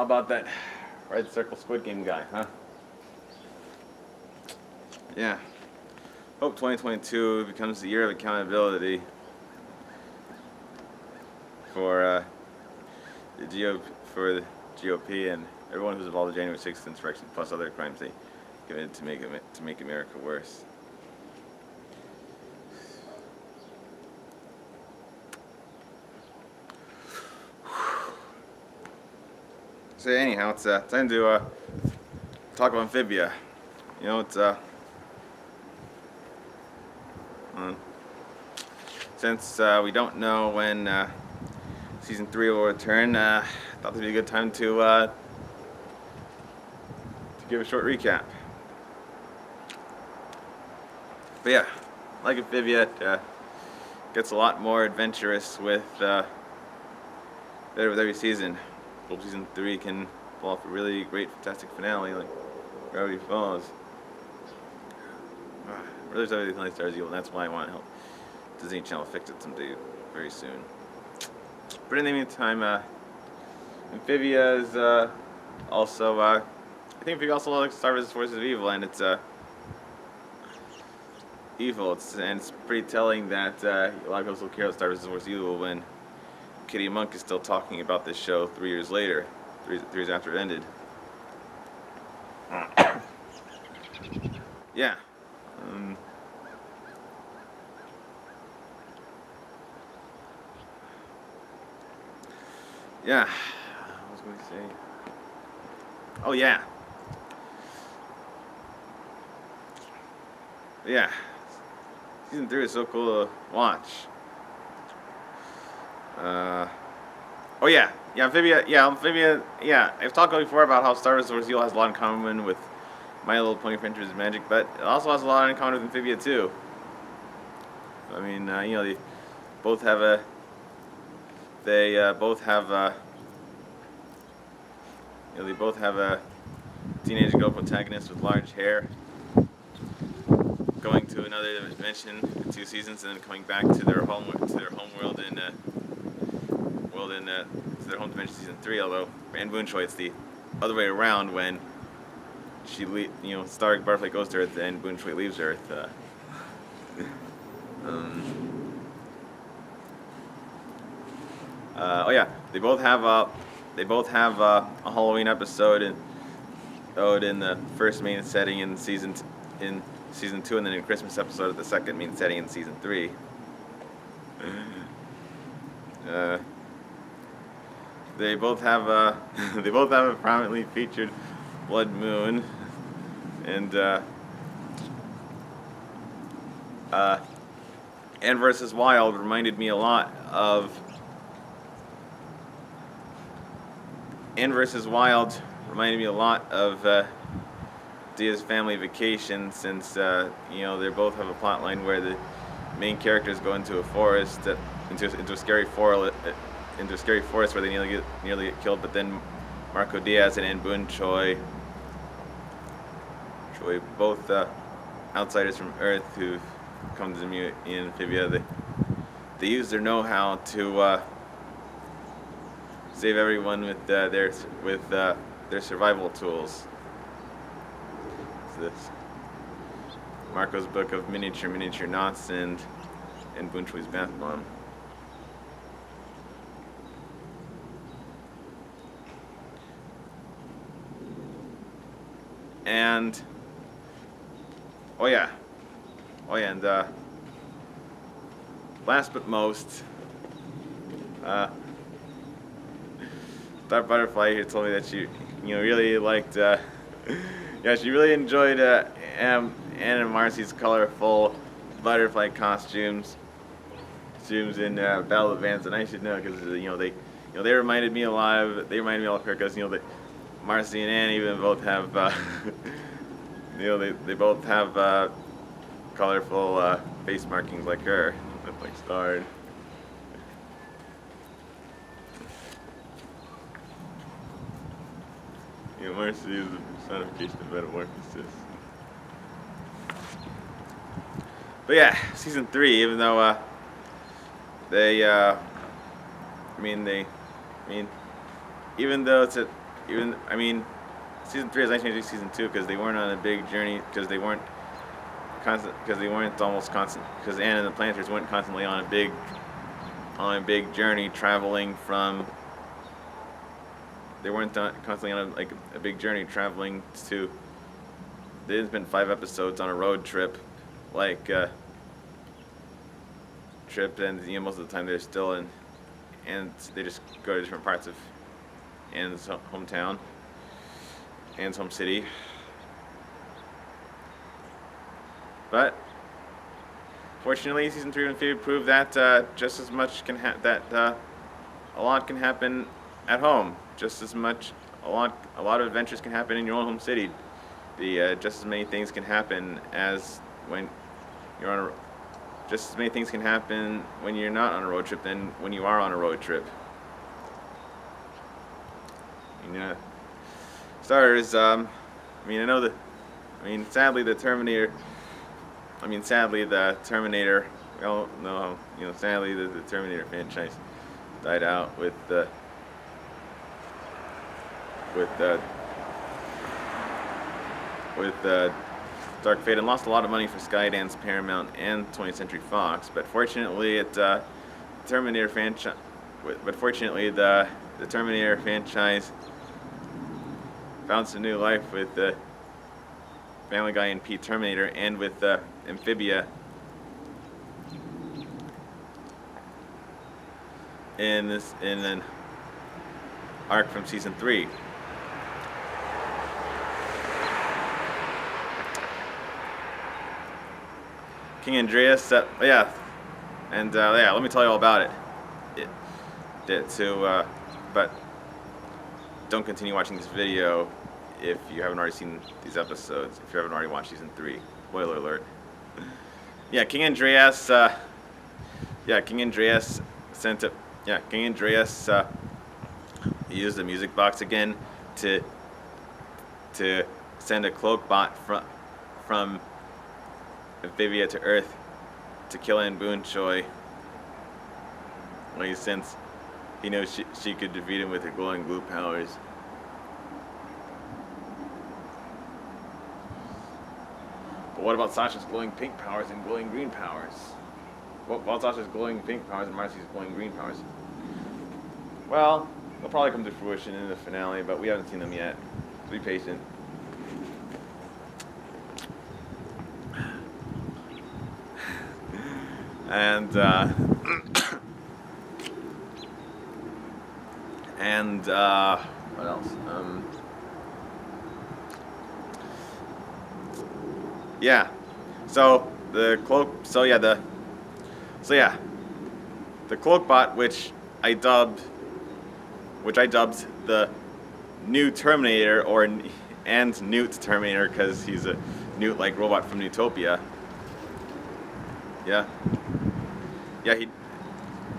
about that Red Circle Squid Game guy, huh? Yeah. Hope 2022 becomes the year of accountability for the GOP and everyone who's involved in the January 6th insurrection, plus other crimes they committed to make America worse. So anyhow, it's time to talk about Amphibia. You know, it's since we don't know when season 3 will return, I thought it'd be a good time to give a short recap. But yeah, like Amphibia, it gets a lot more adventurous with every season. Hope season 3 can pull off a really great, fantastic finale like Gravity Falls. Really wish everything like Stars Evil, and that's why I want to help Disney Channel fix it someday, very soon. But in the meantime, Amphibia is also, I think Amphibia also likes Star vs. Forces of Evil, and it's evil. It's pretty telling that a lot of people still care about Star vs. Forces of Evil when Kitty Monk is still talking about this show 3 years later, 3 years after it ended. Yeah. Yeah. What was I going to say? Oh yeah. Yeah. Season 3 is so cool to watch. Oh yeah, Amphibia. I've talked before about how Star Wars Evil has a lot in common with My Little Pony Adventures Magic, but it also has a lot in common with Amphibia too. I mean, they both have a teenage girl protagonist with large hair, going to another dimension in 2 seasons, and then coming back to their home world in their home dimension season 3. Although Anne Boonchuy, it's the other way around when Stark Butterfly goes to Earth and Boonchuy leaves Earth. Oh yeah, they both have a Halloween episode in the first main setting in season 2, and then a Christmas episode of the second main setting in season 3. They both have a prominently featured blood moon, and Anne vs. Wild reminded me a lot of Dia's Family Vacation, since they both have a plot line where the main characters go into a forest, into a scary forest where they nearly get killed. But then Marco Diaz and Anne Boonchuy, both outsiders from Earth who come to the in Amphibia, they use their know-how to save everyone with their survival tools. This Marco's book of miniature knots and Boonchuy's bath bomb. And and last but most, that butterfly here told me that she really liked she really enjoyed Anne and Marcy's colorful butterfly costumes in Battle of the Bands, and I should know because they reminded me a lot of her, because Marcy and Anne even both have they both have colorful face markings like her, like starred. Marcy is the personification of metamorphosis. But yeah, season 3, even though even though it's season 3 is nice to season 2 because they weren't on a big journey because they weren't almost constant because Anne and the Planters weren't constantly on a big journey traveling from. They weren't constantly on a big journey traveling to. They didn't spend 5 episodes on a road trip, and most of the time they're still in, and they just go to different parts of Anne's hometown, Anne's home city. But fortunately, season 3 of Amphibia proved that just as much a lot can happen at home. Just as much, a lot of adventures can happen in your own home city. Just as many things can happen as when you're on just as many things can happen when you're not on a road trip than when you are on a road trip. Starters, sadly the Terminator. We all know how, sadly the Terminator franchise died out with Dark Fate and lost a lot of money for Skydance, Paramount, and 20th Century Fox. But fortunately, the Terminator franchise found some new life with Family Guy and Pete Terminator, and with Amphibia in an arc from season 3. King Andreas, let me tell you all about it. But don't continue watching this video if you haven't already seen these episodes. If you haven't already watched season 3, spoiler alert. King Andreas used the music box again to send a cloak bot from Amphibia to Earth to kill Anne Boonchuy. Since he knows she could defeat him with her glowing blue powers. But what about Sasha's glowing pink powers and glowing green powers? What about Sasha's glowing pink powers and Marcy's glowing green powers? Well, they'll probably come to fruition in the finale, but we haven't seen them yet. So be patient. And what else? The cloak bot, which I dubbed the new Terminator, and Newt Terminator, because he's a Newt-like robot from Newtopia.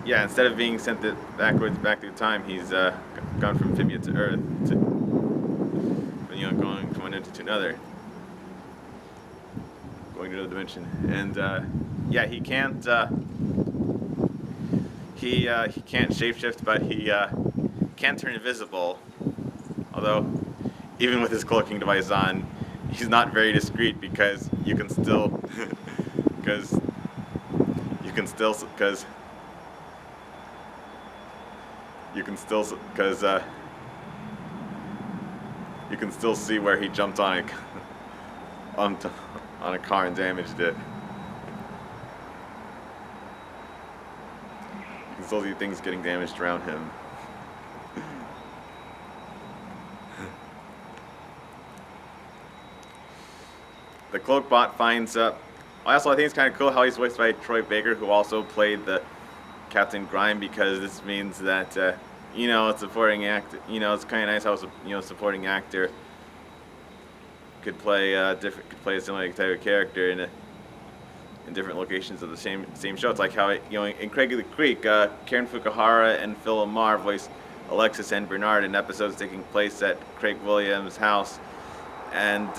Instead of being sent back through time, he's gone from Amphibia to Earth, going from one dimension to another, going to another dimension, and he can't shapeshift, but he can turn invisible. Although, even with his cloaking device on, he's not very discreet because you can still see where he jumped on a car and damaged it. You can still see things getting damaged around him. The cloak bot finds also, I think it's kind of cool how he's voiced by Troy Baker, who also played the Captain Grime, because this means that a supporting actor. It's kind of nice how a supporting actor could play a similar type of character in different locations of the same show. It's like how in Craig of the Creek, Karen Fukuhara and Phil Lamar voiced Alexis and Bernard in episodes taking place at Craig Williams' house, and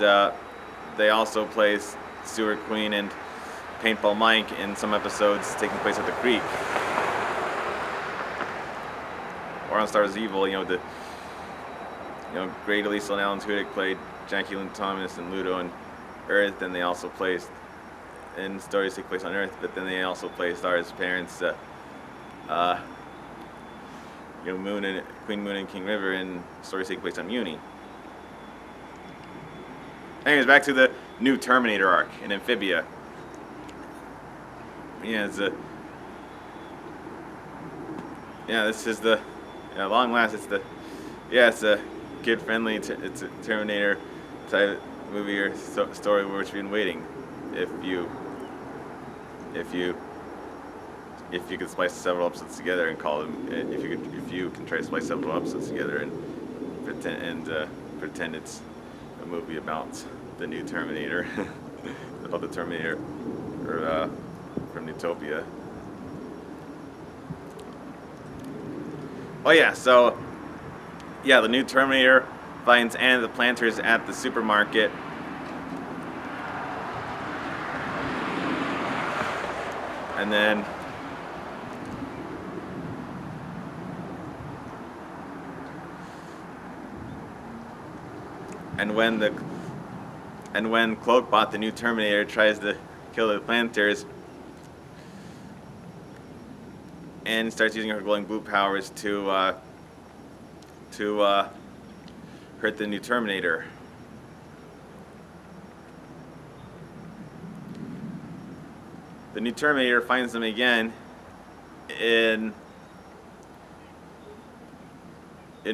they also play Stuart Queen and Paintball Mike in some episodes taking place at the Creek. Or on Star Wars Evil, Greg DeLisle and Alan Tudyk played Jackie Lynn Thomas and Ludo on Earth, and they also placed in stories take place on Earth. But then they also placed Star's parents, Moon and Queen Moon and King River, in stories take place on Muni. Anyways, back to the new Terminator arc in Amphibia. This is the long last. It's a kid-friendly. It's a Terminator type movie or story which we've been waiting. If you could splice several episodes together and call them, if you can try to splice several episodes together and pretend it's a movie about the new Terminator, about the Terminator from Newtopia. The new Terminator finds Anne the Planters at the supermarket. And then when Cloakbot, the new Terminator, tries to kill the Planters, and starts using her glowing blue powers to hurt the new Terminator. The new Terminator finds them again in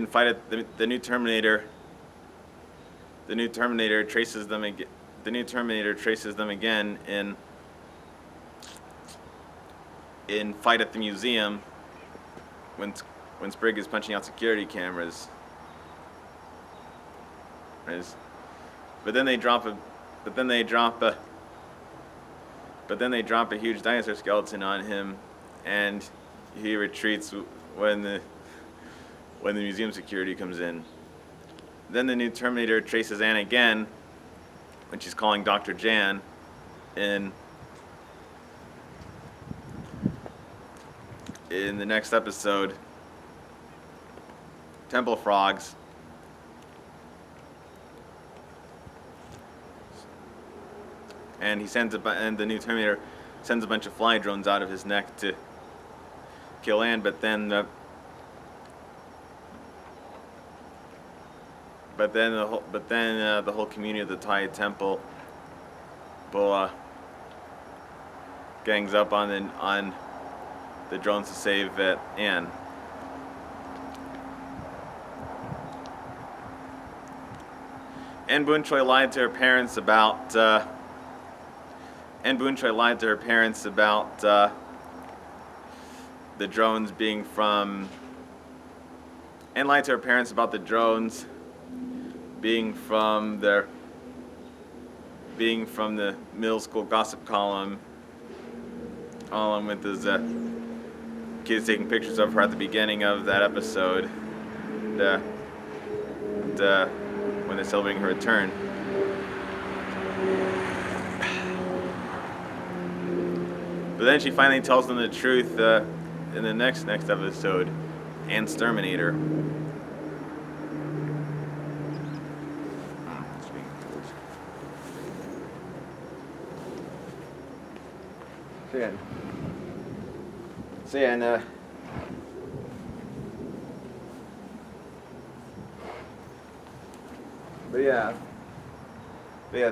fight at the new Terminator. The new Terminator traces them again. The new Terminator traces them again in fight at the museum when Sprigg is punching out security cameras. But then they drop a huge dinosaur skeleton on him, and he retreats when the museum security comes in. Then the new Terminator traces Anne again when she's calling Dr. Jan in the next episode, Temple Frogs. And the new Terminator sends a bunch of fly drones out of his neck to kill Anne, but then the whole community of the Thai Temple gangs up on the drones to save Anne. Anne Boonchuy lied to her parents about the drones being from. Anne lied to her parents about the drones being from the middle school gossip column with those kids taking pictures of her at the beginning of that episode, when they're celebrating her return. But then she finally tells them the truth in the next episode, Anne-sterminator.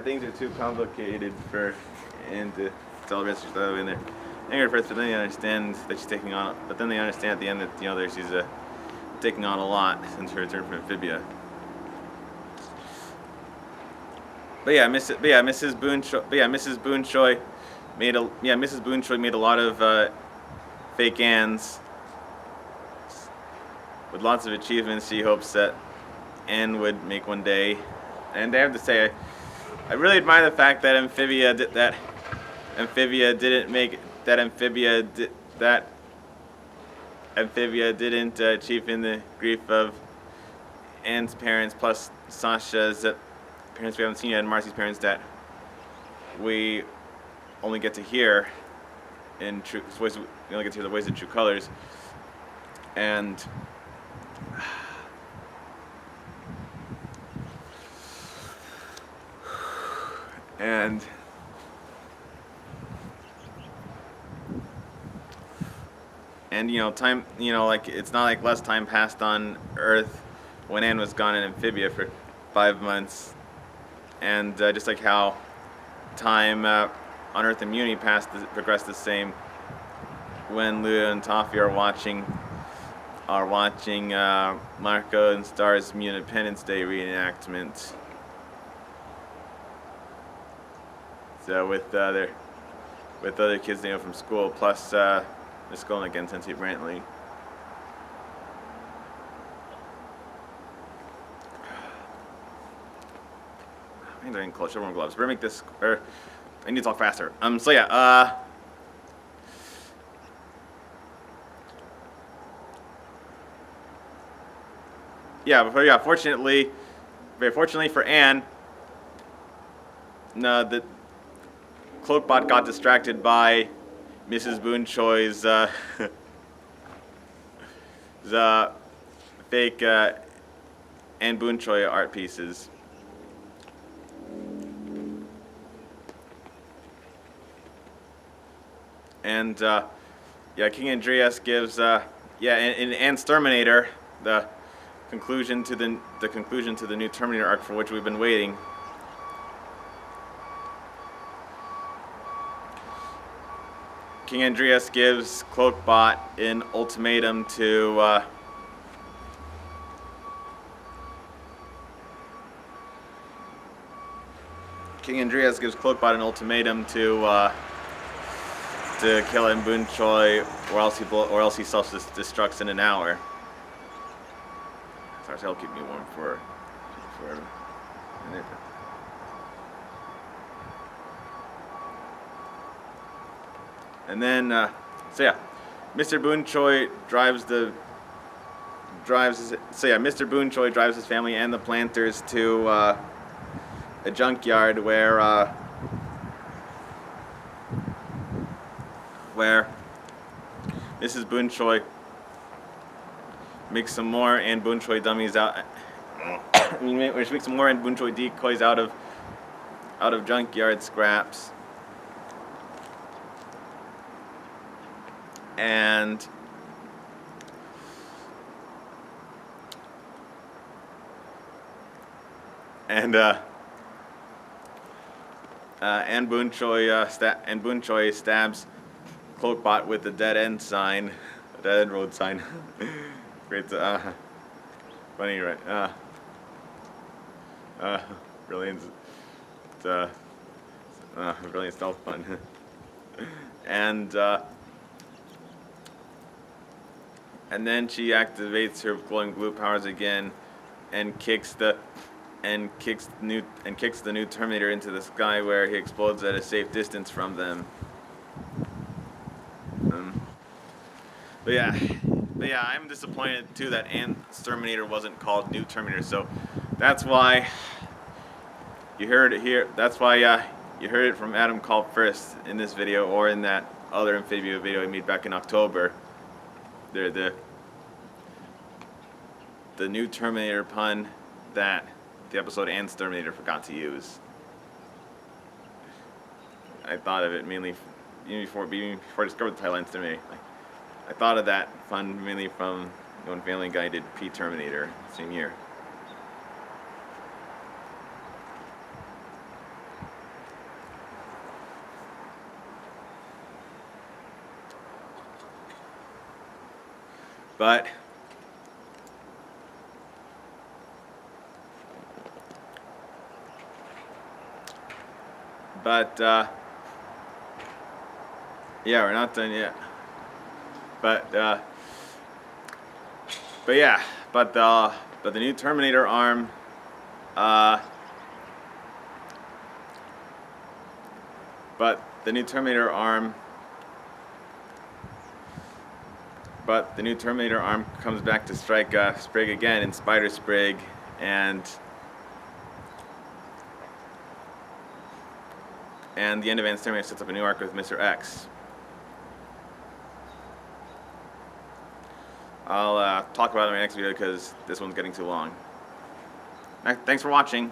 Things are too complicated for Anne to tell the rest of her in there. Anger first, but then they understand that she's taking on. But then they understand at the end that she's taking on a lot since her return from Amphibia. Mrs. Boonchuy made a lot of fake Annes with lots of achievements she hopes that Anne would make one day. And I have to say, I really admire the fact that Amphibia didn't cheapen the grief of Anne's parents, plus Sasha's parents we haven't seen yet, and Marcy's parents that we only get to hear in true voice. We only get to hear the voice in true colors, and and time, like it's not like less time passed on Earth when Anne was gone in Amphibia for 5 months, and just like how time on Earth and Muni progressed the same when Luda and Toffee are watching Marco and Star's Independence Day reenactment. So with other kids they know from school, plus Miss Golden again, Sensei Brantley. I think they're in close. Everyone gloves. Better make this. I need to talk faster. So yeah. Fortunately, very fortunately for Anne, the Cloakbot got distracted by Mrs. Boonchu's fake Anne Boonchuy art pieces. And King Andreas gives in Anne-sterminator the conclusion to the new Terminator arc for which we've been waiting. King Andreas gives Cloakbot an ultimatum to kill Anne Boonchuy, or else he self-destructs in an hour. Sorry, that'll keep me warm for a minute. And then, Mr. Boonchuy Mr. Boonchuy drives his family and the planters to a junkyard where Mrs. Boonchuy makes some more Anne Boonchuy dummies out. Which makes some more Anne Boonchuy decoys out of junkyard scraps. And Anne Boonchuy stabs Cloakbot with the dead end sign, dead end road sign. Great, funny, right? Brilliant. Brilliant stealth fun. And then she activates her glowing blue powers again, and kicks the new Terminator into the sky, where he explodes at a safe distance from them. But yeah, I'm disappointed too that Anne-sterminator wasn't called New Terminator. So that's why you heard it here. That's why you heard it from Adam Culp first in this video, or in that other Amphibia video we made back in October. The New Terminator pun that the episode Anne-sterminator forgot to use. I thought of it mainly before I discovered the title Anne-sterminator. I thought of that fun mainly from when Family Guy did P-Terminator same year. But yeah, we're not done yet. But the new Terminator arm, the new Terminator arm comes back to strike Sprigg again in Spider Sprigg, and the end of Anne-sterminator sets up a new arc with Mr. X. I'll talk about it in my next video because this one's getting too long. Thanks for watching.